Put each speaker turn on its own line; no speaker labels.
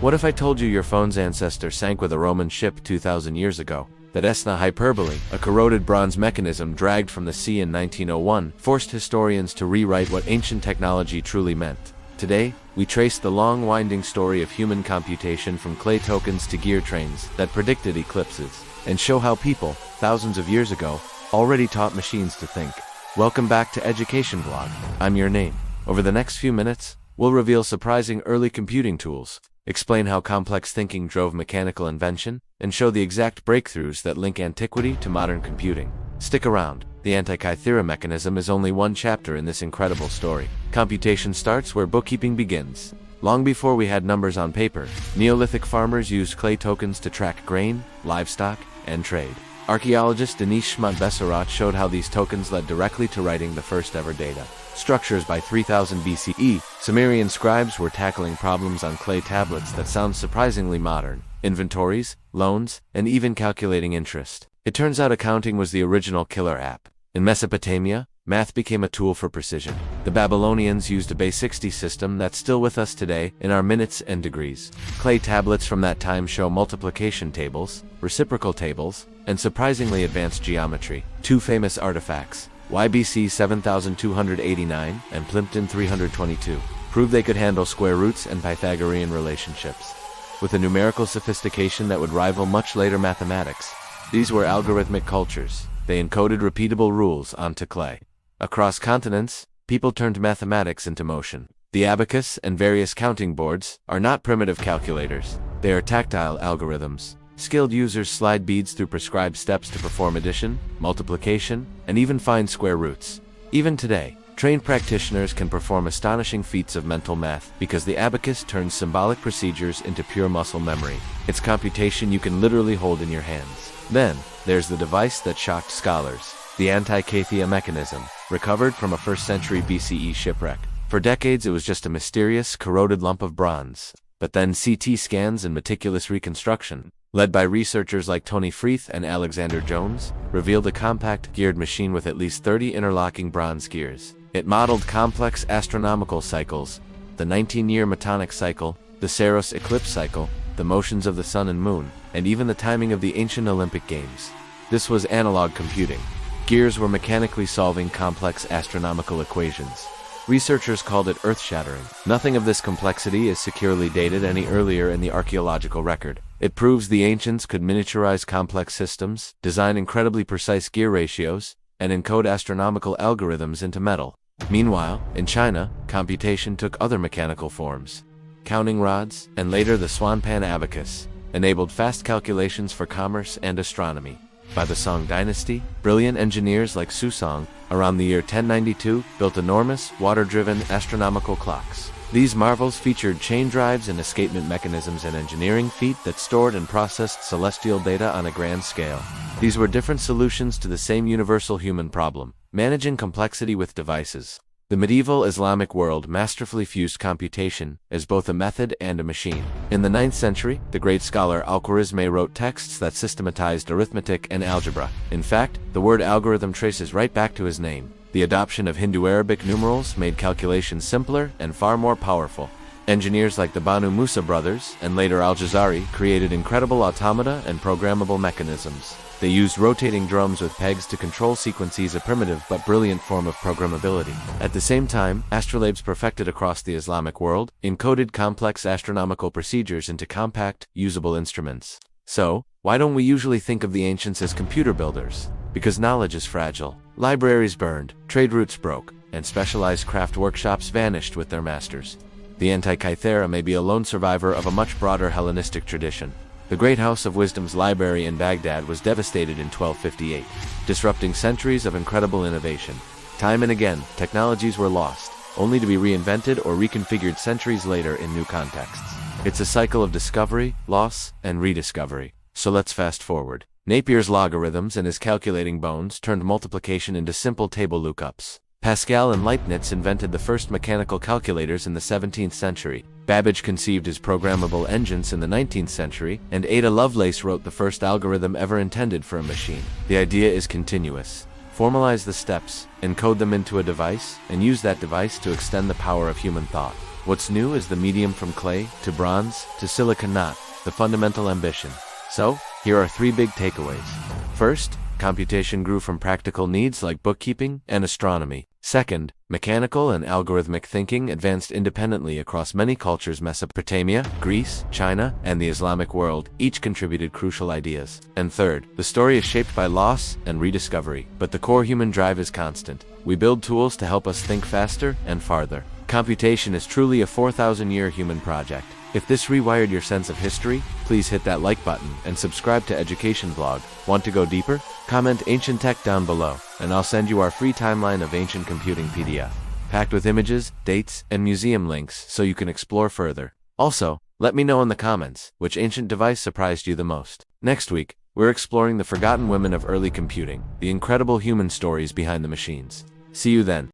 What if I told you your phone's ancestor sank with a Roman ship 2,000 years ago? That Etna hyperbole, a corroded bronze mechanism dragged from the sea in 1901, forced historians to rewrite what ancient technology truly meant. Today, we trace the long winding story of human computation from clay tokens to gear trains that predicted eclipses, and show how people, thousands of years ago, already taught machines to think. Welcome back to Education Vlog. I'm your name. Over the next few minutes, we'll reveal surprising early computing tools, explain how complex thinking drove mechanical invention, and show the exact breakthroughs that link antiquity to modern computing. Stick around. The Antikythera Mechanism is only one chapter in this incredible story. Computation starts where bookkeeping begins. Long before we had numbers on paper, Neolithic farmers used clay tokens to track grain, livestock, and trade. Archaeologist Denise Schmandt Besserat showed how these tokens led directly to writing the first ever data structures by 3000 BCE. Sumerian scribes were tackling problems on clay tablets that sound surprisingly modern: inventories, loans, and even calculating interest. It turns out accounting was the original killer app. In Mesopotamia, math became a tool for precision. The Babylonians used a base 60 system that's still with us today in our minutes and degrees. Clay tablets from that time show multiplication tables, reciprocal tables, and surprisingly advanced geometry. Two famous artifacts, YBC 7289 and Plimpton 322, prove they could handle square roots and Pythagorean relationships. With a numerical sophistication that would rival much later mathematics, these were algorithmic cultures. They encoded repeatable rules onto clay. Across continents, people turned mathematics into motion. The abacus and various counting boards are not primitive calculators. They are tactile algorithms. Skilled users slide beads through prescribed steps to perform addition, multiplication, and even find square roots. Even today, trained practitioners can perform astonishing feats of mental math because the abacus turns symbolic procedures into pure muscle memory. It's computation you can literally hold in your hands. Then, there's the device that shocked scholars, the Antikythera Mechanism, recovered from a 1st century BCE shipwreck. For decades it was just a mysterious, corroded lump of bronze. But then CT scans and meticulous reconstruction, led by researchers like Tony Freeth and Alexander Jones, revealed a compact, geared machine with at least 30 interlocking bronze gears. It modeled complex astronomical cycles, the 19-year Metonic cycle, the Saros eclipse cycle, the motions of the sun and moon, and even the timing of the ancient Olympic Games. This was analog computing. Gears were mechanically solving complex astronomical equations. Researchers called it earth-shattering. Nothing of this complexity is securely dated any earlier in the archaeological record. It proves the ancients could miniaturize complex systems, design incredibly precise gear ratios, and encode astronomical algorithms into metal. Meanwhile, in China, computation took other mechanical forms. Counting rods, and later the swanpan abacus, enabled fast calculations for commerce and astronomy. By the Song dynasty, brilliant engineers like Xiang, around the year 1092, built enormous, water-driven astronomical clocks. These marvels featured chain drives and escapement mechanisms and engineering feat that stored and processed celestial data on a grand scale. These were different solutions to the same universal human problem: managing complexity with devices. The medieval Islamic world masterfully fused computation as both a method and a machine. In the 9th century, the great scholar Al-Khwarizmi wrote texts that systematized arithmetic and algebra. In fact, the word algorithm traces right back to his name. The adoption of Hindu-Arabic numerals made calculations simpler and far more powerful. Engineers like the Banu Musa brothers, and later Al Jazari, created incredible automata and programmable mechanisms. They used rotating drums with pegs to control sequences, a primitive but brilliant form of programmability. At the same time, astrolabes perfected across the Islamic world encoded complex astronomical procedures into compact, usable instruments. So, why don't we usually think of the ancients as computer builders? Because knowledge is fragile. Libraries burned, trade routes broke, and specialized craft workshops vanished with their masters. The Antikythera may be a lone survivor of a much broader Hellenistic tradition. The Great House of Wisdom's library in Baghdad was devastated in 1258, disrupting centuries of incredible innovation. Time and again, technologies were lost, only to be reinvented or reconfigured centuries later in new contexts. It's a cycle of discovery, loss, and rediscovery. So let's fast forward. Napier's logarithms and his calculating bones turned multiplication into simple table lookups. Pascal and Leibniz invented the first mechanical calculators in the 17th century. Babbage conceived his programmable engines in the 19th century, and Ada Lovelace wrote the first algorithm ever intended for a machine. The idea is continuous. Formalize the steps, encode them into a device, and use that device to extend the power of human thought. What's new is the medium from clay, to bronze, to silicon not, the fundamental ambition. So, here are 3 big takeaways. First, computation grew from practical needs like bookkeeping and astronomy. Second, mechanical and algorithmic thinking advanced independently across many cultures. Mesopotamia, Greece, China, and the Islamic world each contributed crucial ideas. And third, the story is shaped by loss and rediscovery, but the core human drive is constant. We build tools to help us think faster and farther. Computation is truly a 4,000-year human project. If this rewired your sense of history, please hit that like button and subscribe to Education Blog. Want to go deeper? Comment Ancient Tech down below, and I'll send you our free timeline of ancient computing PDF, packed with images, dates, and museum links so you can explore further. Also, let me know in the comments which ancient device surprised you the most. Next week, we're exploring the forgotten women of early computing, the incredible human stories behind the machines. See you then.